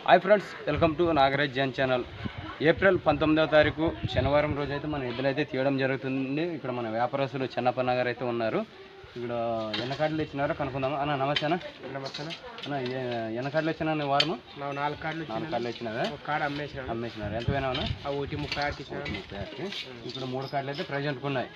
Hi friends, welcome to Nagaraj Jain channel. April 19వ తారీఖు శనివారం రోజు అయితే మన ఎద్దులైతే తీయడం జరుగుతుంది. ఇక్కడ మన వ్యాపారస్తులు చెన్నప్పన్న గారు అయితే ఉన్నారు. ఇక్కడ ఎన్న కార్డులు ఇచ్చినారో కనుక్కుందామా అన్న. నమస్తే అన్న. నమస్తే అన్న. ఎన్న కార్డులు వచ్చినా వారము? 4 కార్డులు ఇచ్చినారా? ఒక కార్డు అమ్మేసినారు. ఎంత పోయినా అన్న? 1.30 ఇచ్చినారు. ఇక్కడ 3 కార్డులు అయితే ప్రజెంట్ ఉన్నాయి.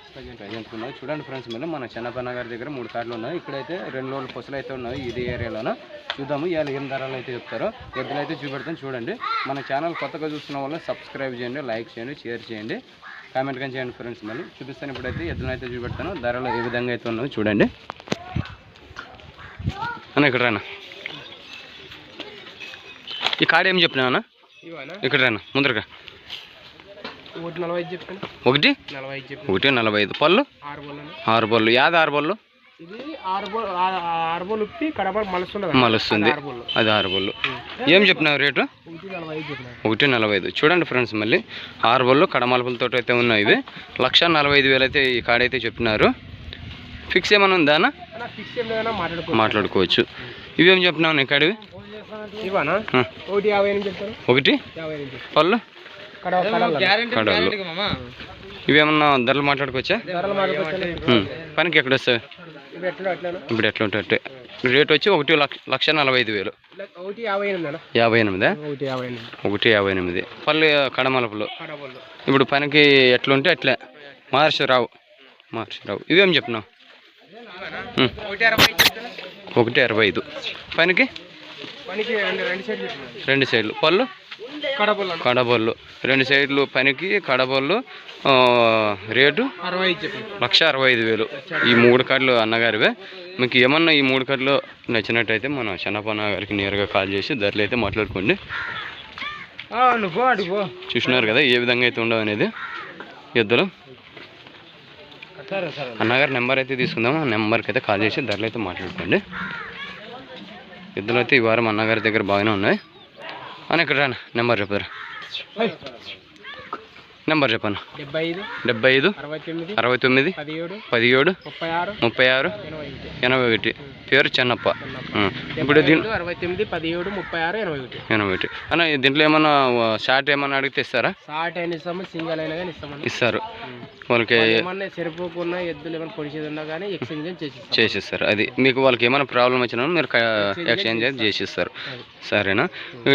చూడండి ఫ్రెండ్స్, మళ్ళీ మన చెన్నప్పన్న గారి దగ్గర 3 కార్డులు ఉన్నాయి. ఇక్కడైతే 2 రోజుల పొసలు అయితే ఉన్నాయి ఇది ఏరియాలోన. చూద్దాము ఇవాళ ఏం ధరలు అయితే చెప్తారో. ఎద్దులు అయితే చూపెడతాను చూడండి. మన ఛానల్ కొత్తగా చూస్తున్న వాళ్ళు సబ్స్క్రైబ్ చేయండి, లైక్ చేయండి, షేర్ చేయండి, కామెంట్ కానీ చేయండి ఫ్రెండ్స్. మళ్ళీ చూపిస్తాను. ఇప్పుడైతే ఎద్దులను అయితే చూపెడతాను, ధరలు ఏ విధంగా అయితే ఉన్నది చూడండి అన్న. ఇక్కడ రానా ఈ కార్డు ఏం చెప్పినా అన్న? ఇక్కడ రానా ముందరగా. 1.45 పళ్ళు 6 బళ్ళు. యాద 6 బళ్ళు మలుస్తుంది. అది 6 బళ్ళు. ఏం చెప్పినావు రేటు? 1.45. చూడండి ఫ్రెండ్స్, మళ్ళీ 6 బళ్ళు కడమలుపులతో అయితే ఉన్నాయి. ఇవి 1,45,000 అయితే ఈ కాడైతే చెప్పినారు. ఫిక్స్ ఏమైనా ఉందా అన్న? మాట్లాడుకోవచ్చు. ఇవేం చెప్పినావు నీ కాడివి? 1 పళ్ళు కడవలు. ఇవేమన్నా ధరలు మాట్లాడుకోవచ్చా? పనికి ఎక్కడ వస్తాయి ఇప్పుడు? ఎట్లా ఉంటాయి రేట్ వచ్చి 1,45,000. 1,58. పళ్ళు కడమలుపులు. ఇప్పుడు పనికి ఎట్లుంటే అట్లే మార్చి రావు. ఇవేం చెప్పినావు? 1.65. పనికి 2 సైడ్లు పళ్ళు కడబొల్లు. 2 సైడ్లు పనికి కడబొల్లు. రేటు 1,65,000. ఈ 3 కార్డులు అన్నగారివే. మీకు ఏమన్నా ఈ 3 కార్డులు నచ్చినట్టయితే మన చెన్నప్పన్న గారికి నేరుగా కాల్ చేసి ధరలు అయితే మాట్లాడుకోండి. చూసినారు కదా ఏ విధంగా అయితే ఉండవు అనేది ఎద్దులు. అన్నగారి నెంబర్ అయితే తీసుకుందాము. ఆ నెంబర్కి అయితే కాల్ చేసి ధరలు అయితే మాట్లాడుకోండి. ఎద్దులు అయితే ఈ వారం అన్నగారి దగ్గర బాగానే ఉన్నాయి అని. ఇక్కడ రానా నెంబర్ చెప్పారు? నెంబర్ చెప్పాను. 75 69 17 36 81. పేరు చెన్నప్ప. ఇప్పుడు 81 అన్న. దీంట్లో ఏమన్నా షార్ట్ ఏమన్నా అడిగితే ఇస్తారా? ఇస్తారు. వాళ్ళకి చేసిస్తారు. అది మీకు వాళ్ళకి ఏమైనా ప్రాబ్లం వచ్చినా మీరు ఎక్స్చేంజ్ అయితే చేసిస్తారు. సరేనా?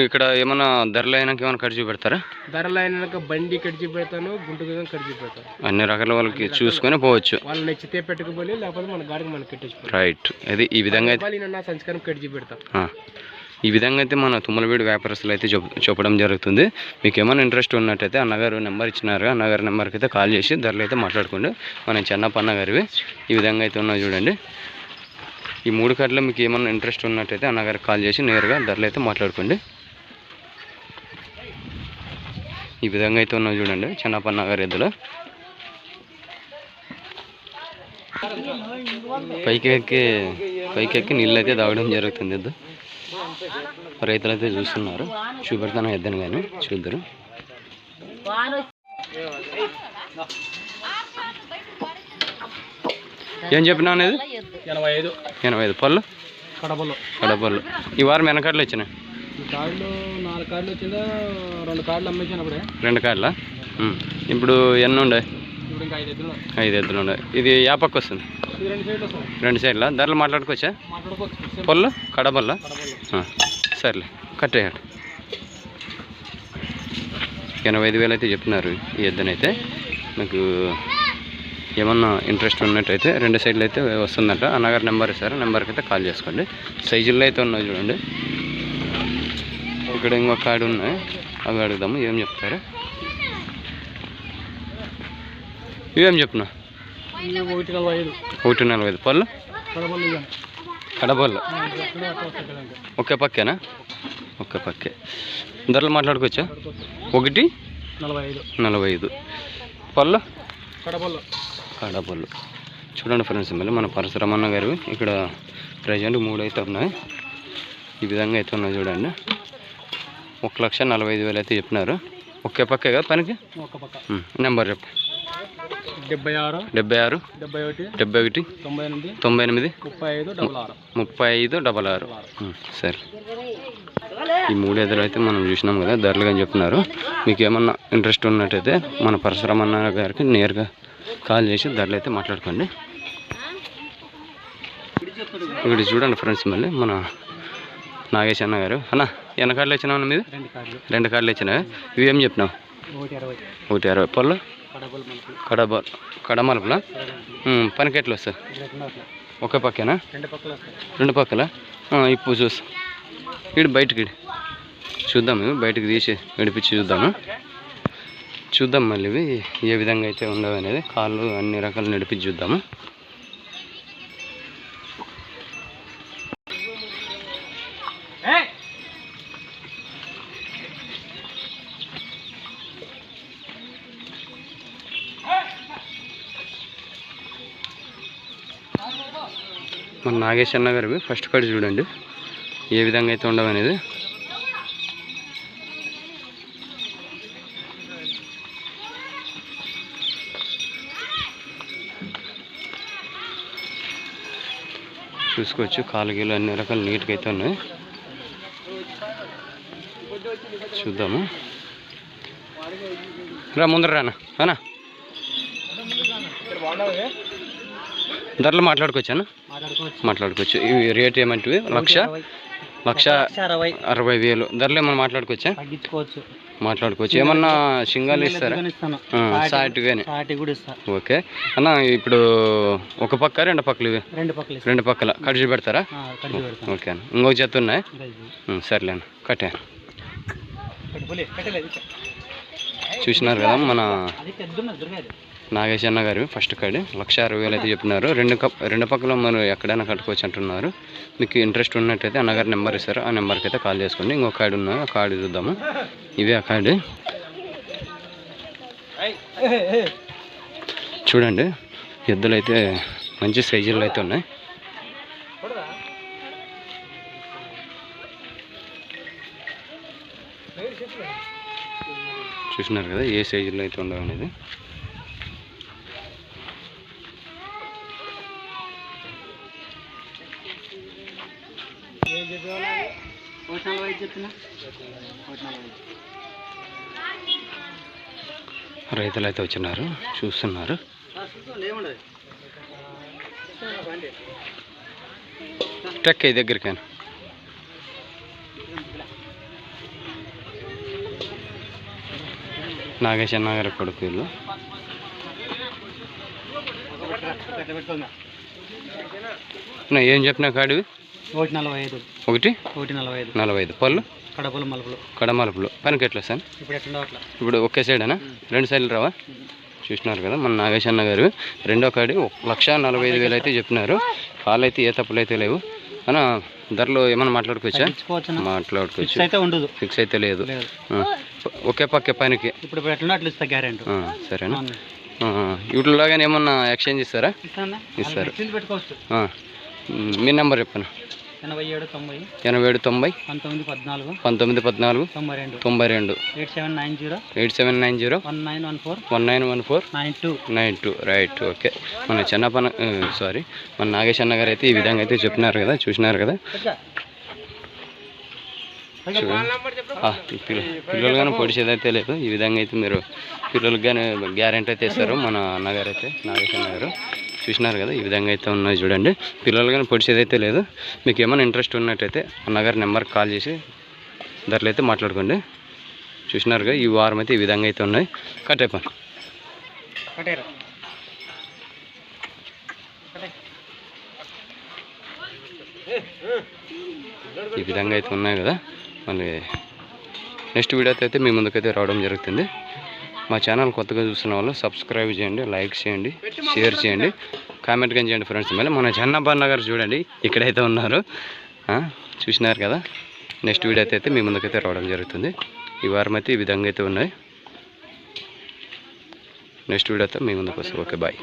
ఇక్కడ ఏమన్నా ధరలు అయినాక ఏమైనా ఖర్చు పెడతారా? ధరలు అయినాక బండి ఖర్చు పెడతాను, గుంటుకు ఖర్చు పెడతాను. అన్ని రకాల వాళ్ళకి చూసుకొని పోవచ్చు. వాళ్ళు నచ్చితే పెట్టుకుపోయి, లేకపోతే మన గాడికి మనం కట్టేసి. రైట్. అది ఈ విధంగా సంస్కారం ఖర్చు పెడతాం. ఈ విధంగా అయితే మన తుమ్మలవీడు వ్యాపారస్తులు అయితే చెప్పడం జరుగుతుంది. మీకు ఏమైనా ఇంట్రెస్ట్ ఉన్నట్టయితే అన్నగారు నెంబర్ ఇచ్చినారు. అన్నగారి నెంబర్కి అయితే కాల్ చేసి ధరలు అయితే మాట్లాడుకోండి. మన చెన్నప్ప అన్నగారివి ఈ విధంగా అయితే ఉన్నాయి చూడండి. ఈ 3 కార్డులో మీకు ఏమైనా ఇంట్రెస్ట్ ఉన్నట్టయితే అన్నగారికి కాల్ చేసి నేరుగా ధరలు అయితే మాట్లాడుకోండి. ఈ విధంగా అయితే ఉన్నాయి చూడండి చెన్నప్ప అన్నగారి ఎద్దులు. పైకి ఎక్కి నీళ్ళు అయితే తాగడం జరుగుతుంది. ఎద్దు రైతులు అయితే చూస్తున్నారు. చూపెడతాను ఎద్దని కానీ చూద్దరు. ఏం చెప్పినా అనేది? 85 పళ్ళు కడపళ్ళు. ఈ వారం ఎన్ని కార్డులు వచ్చినాయి? 4 కార్డులు వచ్చిందా? 2 కార్డులు అమ్మేసాను. 2 కార్డులా? ఇప్పుడు ఎన్ని ఉన్నాయి? 5 ఎద్దులు ఉన్నాయి. ఇది ఏ పక్క వస్తుంది? 2 సైడ్లా? ధరలు మాట్లాడుకోవచ్చా? పళ్ళు కడబల్లా? సర్లే కట్టేయాడు. 85,000 అయితే చెప్తున్నారు ఈ ఎద్దునైతే. మీకు ఏమన్నా ఇంట్రెస్ట్ ఉన్నట్టయితే 2 సైడ్లు అయితే వస్తుందంట. అన్నగారు నెంబర్ ఇస్తారు. నెంబర్కి అయితే కాల్ చేసుకోండి. సైజుల్లో అయితే ఉన్నాయి చూడండి. ఇక్కడ ఇంకొక కార్డు ఉన్నాయి, అవి అడుగుదాము ఏం చెప్తారు. ఇవేం చెప్పినా? 1.45 పళ్ళు కడబళ్ళు. ఒకే పక్కేనా? ఒకే పక్కే. ధరలు మాట్లాడుకోవచ్చా? 1.45 పళ్ళు కడబళ్ళు. చూడండి ఫ్రెండ్స్, మళ్ళీ మన పరశురామన్న గారు ఇక్కడ ప్రజెంట్ 3 అయితే ఉన్నాయి. ఈ విధంగా అయితే ఉన్నాయి చూడండి. 1,45,000 అయితే చెప్పినారు. ఒకే పక్కే కదా పనికి? నెంబర్ చెప్పు. 76 71 98 35 66. సరే. ఈ 3 ఎద్దులు అయితే మనం చూసినాం కదా, ధరలు అని చెప్తున్నారు. మీకు ఏమన్నా ఇంట్రెస్ట్ ఉన్నట్టయితే మన పరశురామన్న గారికి నేరుగా కాల్ చేసి ధరలు అయితే మాట్లాడుకోండి. ఇక్కడ చూడండి ఫ్రెండ్స్, మళ్ళీ మన నాగేష్ అన్న గారు. అన్న ఎన్ని కార్డులు వచ్చినావు మీద? 2 కార్డులు వచ్చినాయి. ఇవి ఏం చెప్పినావు? 1.60 పళ్ళు కడమలుపులా పనికి ఎట్లా వస్తుంది? ఒకే పక్కేనా? 2 పక్కల. ఇప్పుడు ఇటు బయటికి చూద్దాం, ఇవి బయటకు తీసి విడిపించి చూద్దాం మళ్ళీ ఇవి ఏ విధంగా అయితే ఉండవు అనేది. కాళ్ళు అన్ని రకాలు నడిపించి చూద్దాము. మన నాగేష్ అన్న గారు ఫస్ట్ కార్డు చూడండి ఏ విధంగా అయితే ఉండవు అనేది. చూసుకోవచ్చు, కాలుగీలు అన్ని రకాల నీట్గా అయితే ఉన్నాయి. చూద్దాము. రా ముందర రానా అనా, ధరలు మాట్లాడుకోవచ్చాను? మాట్లాడుకోవచ్చు. ఇవి రేట్ ఏమంటివి? 1,60,000 ధరలు ఏమన్నా మాట్లాడుకోవచ్చా? మాట్లాడుకోవచ్చు. ఏమన్నా సింగాలు ఇస్తారా? సాటి కానీ. ఓకే అన్న, ఇప్పుడు ఒక పక్క 2 పక్కలు? ఇవి 2 పక్కల కడిచి పెడతారా? ఓకే అన్న. ఇంకొక జత ఉన్నాయి. సర్లే అన్న, కట్టే. చూసినారు కదా మన నాగేష్ అన్న గారు ఫస్ట్ కార్డు 1,60,000 అయితే చెప్తున్నారు. 2 పక్కల మనం ఎక్కడైనా కట్టుకోవచ్చు అంటున్నారు. మీకు ఇంట్రెస్ట్ ఉన్నట్టయితే అన్నగారు నెంబర్ ఇస్తారు, ఆ నెంబర్కి అయితే కాల్ చేసుకోండి. ఇంకొక కార్డు ఉన్నాయి, ఆ కార్డు చూద్దాము. ఇవే ఆ కార్డు చూడండి. ఎద్దులు అయితే మంచి సైజుల్లో అయితే ఉన్నాయి. చూసినారు కదా ఏ సైజుల్లో అయితే ఉండవు అనేది. రైతులు అయితే వచ్చినారు, చూస్తున్నారు. టెక్ దగ్గరికి నాగేష్ అన్న గారి కొడుకు వీళ్ళు. ఏం చెప్పినా కాడివి? 1,45 పళ్ళు కడమలుపులు పనికి ఎట్లా సార్? ఇప్పుడు ఒకే సైడేనా? 2 సైడ్లు రావా? చూసినారు కదా మన నాగేష్ అన్న గారు. రెండో కాడి 1,45,000 అయితే చెప్పినారు. కాళ్ళు అయితే ఏ తప్పులు అయితే లేవు అన్న. ధరలు ఏమన్నా మాట్లాడుకోవచ్చా? మాట్లాడుకోవచ్చు. ఫిక్స్ అయితే లేదు. ఒకే పక్కే పనికి సరేనా? వీటిలాగానే ఏమన్నా ఎక్స్చేంజ్ ఇస్తారా? ఇస్తారు. మీ నెంబర్ చెప్పను. 8790 1914 92 8790 1914 92 రైట్. ఓకే. మన మన నాగేష్ అన్న గారు అయితే ఈ విధంగా అయితే చెప్పినారు కదా, చూసినారు కదా. పిల్లలు కానీ పొడిచేది అయితే లేదు. ఈ విధంగా అయితే మీరు పిల్లలకి కానీ గ్యారెంటీ అయితే ఇస్తారు మన అన్నగారు అయితే, నాగేష్ అన్న గారు. చూసినారు కదా ఈ విధంగా అయితే ఉన్నాయి చూడండి. పిల్లలు కానీ పొడిచేది అయితే లేదు. మీకు ఏమైనా ఇంట్రెస్ట్ ఉన్నట్టయితే అన్నగారి నెంబర్కి కాల్ చేసి ధరలు అయితే మాట్లాడుకోండి. చూసినారుగా ఈ వారం అయితే ఈ విధంగా అయితే ఉన్నాయి. కట్టేపా ఈ విధంగా అయితే ఉన్నాయి కదా. మళ్ళీ నెక్స్ట్ వీడియోతో అయితే మీ ముందుకైతే రావడం జరుగుతుంది. మా ఛానల్ కొత్తగా చూస్తున్న వాళ్ళు సబ్స్క్రైబ్ చేయండి, లైక్ చేయండి, షేర్ చేయండి, కామెంట్ కానీ చేయండి ఫ్రెండ్స్. మళ్ళీ మన చెన్నప్పన్న గారు చూడండి ఇక్కడైతే ఉన్నారు, చూసినారు కదా. నెక్స్ట్ వీడియో అయితే మీ ముందుకైతే రావడం జరుగుతుంది. ఈ వారం అయితే ఈ విధంగా అయితే ఉన్నాయి. నెక్స్ట్ వీడియోతో మీ ముందుకు వస్తాం. Okay, bye.